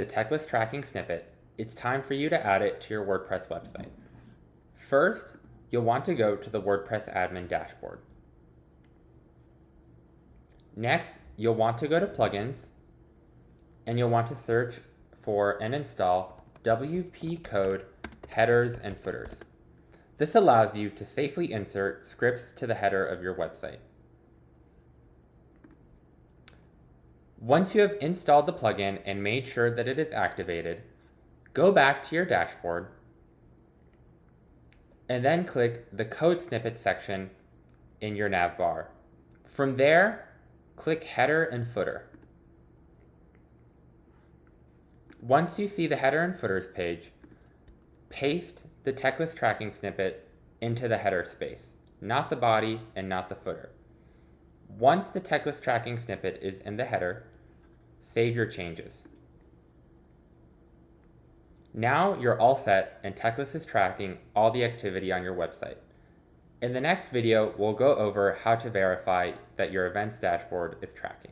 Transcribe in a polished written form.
the Teclaz tracking snippet, it's time for you to add it to your WordPress website. First, you'll want to go to the WordPress admin dashboard. Next, you'll want to go to plugins, and you'll want to search for and install WP Code headers and footers. This allows you to safely insert scripts to the header of your website. Once you have installed the plugin and made sure that it is activated, go back to your dashboard and then click the Code Snippet section in your nav bar. From there, click Header and Footer. Once you see the Header and Footers page, paste the Teclaz tracking snippet into the header space, not the body and not the footer. Once the Teclaz tracking snippet is in the header, save your changes. Now you're all set and Teclaz is tracking all the activity on your website. In the next video, we'll go over how to verify that your events dashboard is tracking.